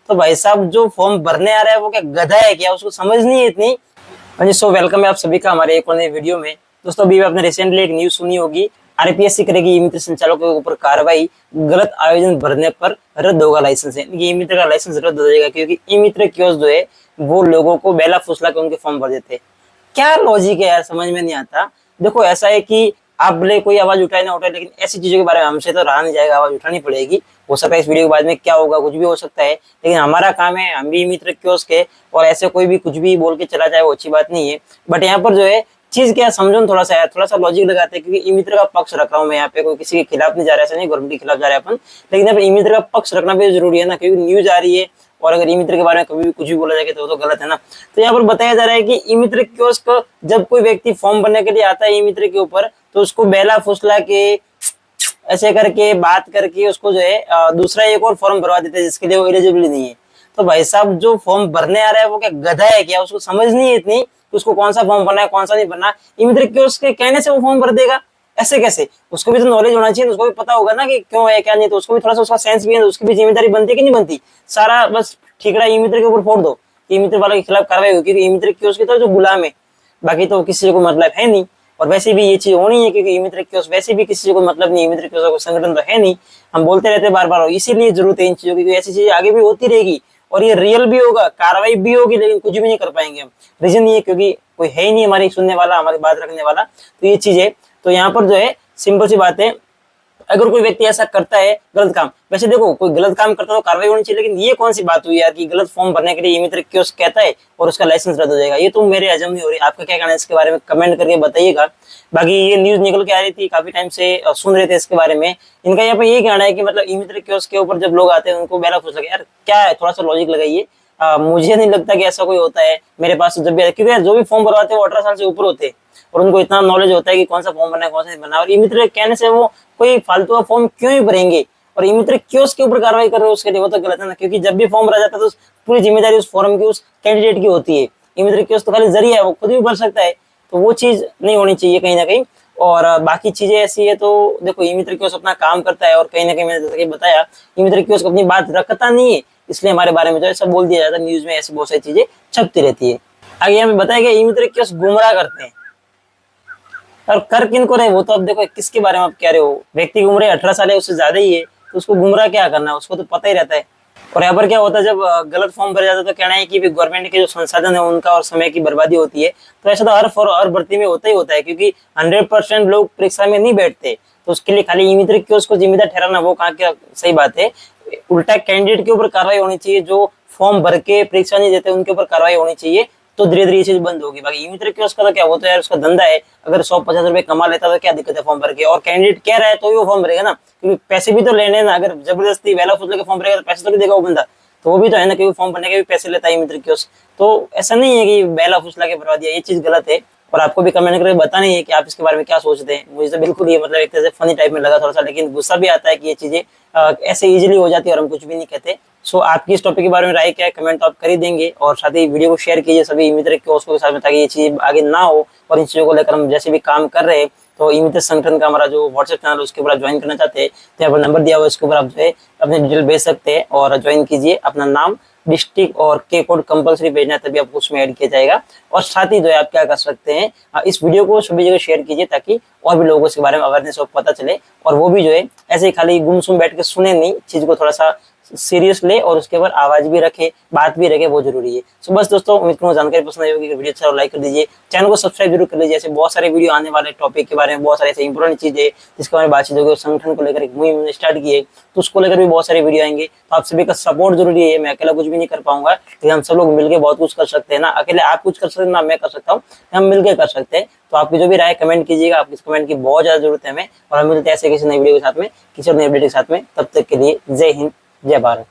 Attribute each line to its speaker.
Speaker 1: तो भाई साहब जो फॉर्म भरने आ रहा है वो क्या गधा है क्या, उसको समझ नहीं है इतनी। हाँ जी, सो वेलकम है आप सभी का हमारे एक और नए वीडियो में। दोस्तों अभी आपने रिसेंटली एक न्यूज सुनी होगी, आरपीएससी करेगी ई मित्र संचालकों के ऊपर कार्रवाई, गलत आयोजन भरने पर रद्द होगा लाइसेंस। ई मित्र का लाइसेंस रद्द हो जाएगा क्योंकि ई मित्र कियोस्क जो है वो लोगों को बेला फुसला के उनके फॉर्म भर देते हैं। क्या लॉजिक है यार, समझ में नहीं आता। देखो ऐसा है कि आप भले कोई आवाज उठाए ना उठाए, लेकिन ऐसी चीजों के बारे में हमसे तो रहा नहीं जाएगा, आवाज उठानी पड़ेगी। हो सकता है इस वीडियो के बाद में क्या होगा, कुछ भी हो सकता है, लेकिन हमारा काम है, हम भी मित्र कियोस्क है और ऐसे कोई भी कुछ भी बोल के चला जाए वो अच्छी बात नहीं है। बट यहाँ पर जो है चीज क्या समझो थोड़ा सा यार, थोड़ा सा लॉजिक लगाते हैं, क्योंकि ई मित्र का पक्ष रख रहा हूँ मैं यहाँ पे, कोई किसी के खिलाफ नहीं जा रहा है, ऐसा नहीं गवर्नमेंट के खिलाफ जा रहे हैं अपन, लेकिन यहाँ पे ई मित्र का पक्ष रखना भी जरूरी है ना, क्योंकि न्यूज आ रही है और अगर ई मित्र के बारे में कभी भी कुछ भी बोला जाए तो वो तो गलत है ना। तो यहाँ पर बताया जा रहा है कि ई मित्र कियोस्क जब कोई व्यक्ति फॉर्म भरने के लिए आता है ई मित्र के ऊपर, तो उसको बेला फुसला के ऐसे करके बात करके उसको जो है दूसरा एक और फॉर्म भरवा देते हैं जिसके लिए वो एलिजिबल नहीं है। तो भाई साहब जो फॉर्म भरने आ रहा है वो क्या गधा है क्या, उसको समझ नहीं है इतनी कि उसको कौन सा फॉर्म भरना है कौन सा नहीं भरना। ई मित्र कियोस्क के कहने से वो फॉर्म भर देगा, ऐसे कैसे? उसको भी तो नॉलेज होना चाहिए, उसको भी पता होगा ना कि क्यों है क्या नहीं, तो उसको भी थोड़ा सा उसका सेंस भी है, तो उसकी भी जिम्मेदारी बनती है कि नहीं बनती। सारा बस ठीकरा ई मित्र के ऊपर फोड़ दो, ई मित्र वालों के खिलाफ कार्रवाई होगी, क्योंकि ई मित्र कियोस्क तो जो गुलाम है, बाकी तो किसी को मतलब है नहीं। और वैसे भी ये चीज होनी है क्योंकि ई मित्र कियोस्क वैसे भी किसी को मतलब नहीं, ई मित्र कियोस्क को संगठन तो है नहीं, हम बोलते रहते बार बार, इसीलिए जरूरत है इन चीजों की, क्योंकि ऐसी चीजें आगे भी होती रहेगी और ये रियल भी होगा, कार्रवाई भी होगी, लेकिन कुछ भी नहीं कर पाएंगे हम। रीजन ये क्योंकि कोई है ही नहीं हमारी सुनने वाला, हमारी बात रखने वाला, तो ये चीज है। तो यहाँ पर जो है सिंपल सी बात है, अगर कोई व्यक्ति ऐसा करता है गलत काम, वैसे देखो कोई गलत काम करता है तो कार्रवाई होनी चाहिए, लेकिन ये कौन सी बात हुई यार कि गलत फॉर्म भरने के लिए ई मित्र कियोस्क कहता है और उसका लाइसेंस रद्द हो जाएगा। ये तो मेरे हजम नहीं हो रही, आपका क्या कहना है इसके बारे में कमेंट करके बताइएगा। बाकी ये न्यूज निकल के आ रही थी, काफी टाइम से सुन रहे थे इसके बारे में, इनका यहाँ पे ये कहना है कि मतलब ई मित्र कियोस्क के ऊपर जब लोग आते हैं उनको बेला फुसला, यार क्या है, थोड़ा सा लॉजिक लगाइए। मुझे नहीं लगता कि ऐसा कोई होता है। मेरे पास जब भी, क्योंकि जो भी फॉर्म भरवाते हैं वो 18 साल से ऊपर होते हैं और उनको इतना नॉलेज होता है कि कौन सा फॉर्म भरना है कौन सा नहीं भरना, और ई मित्र कहने से वो कोई फालतू का फॉर्म क्यों ही भरेंगे। और ई मित्र कियोस्क के ऊपर कार्रवाई कर रहे हो उसके लिए, वो तो गलत है ना, क्योंकि जब भी फॉर्म भरा जाता है तो पूरी जिम्मेदारी उस फॉर्म की उस कैंडिडेट की होती है। ई मित्र कियोस्क तो खाली जरिया है, वो खुद भी भर सकता है, तो वो चीज नहीं होनी चाहिए कहीं ना कहीं। और बाकी चीजें ऐसी है, तो देखो ई मित्र कियोस्क अपना काम करता है और कहीं ना कहीं मैंने जैसे कि बताया ई मित्र कियोस्क अपनी बात रखता नहीं है, इसलिए हमारे बारे में जो है सब बोल दिया जाता है, न्यूज में ऐसी बहुत सारी चीजें छपती रहती है। आगे हमें बताया गया ई मित्र कियोस्क गुमराह करते हैं, और कर किनको रहे वो तो अब देखो किसके बारे में आप कह रहे हो, व्यक्ति की उम्र 18 साल है उससे ज्यादा ही है, तो उसको गुमराह क्या करना है, उसको तो पता ही रहता है। और यहाँ पर क्या होता है, जब गलत फॉर्म भरा जाता है तो कहना है कि गवर्नमेंट के जो संसाधन है उनका और समय की बर्बादी होती है। तो ऐसा तो हर भर्ती में होता ही होता है, क्योंकि 100% लोग परीक्षा में नहीं बैठते, तो उसके लिए खाली ई मित्र कियोस्क को जिम्मेदार ठहराना वो कहाँ क्या सही बात है। उल्टा कैंडिडेट के ऊपर कार्रवाई होनी चाहिए, जो फॉर्म भर के परीक्षा नहीं देते उनके ऊपर कार्रवाई होनी चाहिए, तो धीरे धीरे ये चीज बंद होगी। बाकी ई मित्र कियोस्क का तो क्या, वो तो यार उसका धंधा है, अगर 150 रुपए कमा लेता तो क्या दिक्कत है फॉर्म भर के, और कैंडिडेट कह रहा है तो ही वो फॉर्म भरेगा ना, क्योंकि पैसे भी तो लेने ना, अगर जबरदस्ती वेला फुसला के फॉर्म भरेगा तो पैसे तो नहीं देगा वो बंदा, तो वो भी तो है ना, क्योंकि फॉर्म भरने के भी पैसे लेता है ई मित्र कियोस्क। तो ऐसा नहीं है कि बेला फुसला के भरवा दिया, ये चीज गलत है। और आपको भी कमेंट करके बताना है कि आप इसके बारे में क्या सोचते हैं। मुझे तो बिल्कुल ये मतलब एक तरह से फनी टाइप में लगा थोड़ा सा, लेकिन गुस्सा भी आता है कि ये चीजें ऐसे इजीली हो जाती है और हम कुछ भी नहीं कहते। सो आपकी इस टॉपिक के बारे में राय क्या है, कमेंट आप कर ही देंगे, और साथ ही वीडियो को शेयर कीजिए सभी ई मित्र कियोस्क के साथ में, ताकि ये चीज आगे ना हो। और इन चीजों को लेकर हम जैसे भी काम कर रहे हैं, तो ई मित्र संगठन का हमारा जो व्हाट्सएप चैनल है उसके ऊपर आप ज्वाइन करना चाहते हैं तो यहाँ पर नंबर दिया हुआ है, इसके ऊपर आप जो है अपने डिटेल भेज सकते हैं और ज्वाइन कीजिए। अपना नाम, डिस्ट्रिक्ट और के कोड कंपलसरी भेजना है, तभी आपको उसमें ऐड किया जाएगा। और साथ ही जो है आप क्या कर सकते हैं, इस वीडियो को सभी जगह शेयर कीजिए, ताकि और भी लोगों को इसके बारे में अवेयरनेस हो, पता चले, और वो भी जो है ऐसे ही खाली गुमसुम बैठ के सुने नहीं, चीज को थोड़ा सा सीरियस ले और उसके ऊपर आवाज भी रखे, बात भी रखे, वो जरूरी है। सो बस दोस्तों, उम्मीद करूँ जानकारी पसंद आई होगी, वीडियो अच्छा लाइक कर दीजिए, चैनल को सब्सक्राइब जरूर कर लीजिए। ऐसे बहुत सारे वीडियो आने वाले टॉपिक के बारे में, बहुत सारे ऐसे इंपॉर्टेंट चीजें जिसके बारे में बातचीत होगी, संगठन को लेकर एक मुहिम स्टार्ट की है, तो उसको लेकर भी बहुत सारे वीडियो आएंगे। तो आप सभी का सपोर्ट जरूरी है, मैं अकेला कुछ भी नहीं कर पाऊंगा, लेकिन हम सब लोग मिलकर बहुत कुछ कर सकते हैं ना, अकेले आप कुछ कर सकते हैं ना मैं कर सकता हूँ, हम मिलकर कर सकते हैं। तो आपकी जो भी राय कमेंट कीजिएगा, आपकी कमेंट की बहुत ज्यादा जरूरत है हमें, और हम मिलते हैं ऐसे किसी नई वीडियो के साथ में, किसी और नई अपडेट के साथ में। तब तक के लिए जय हिंद, जय भारत।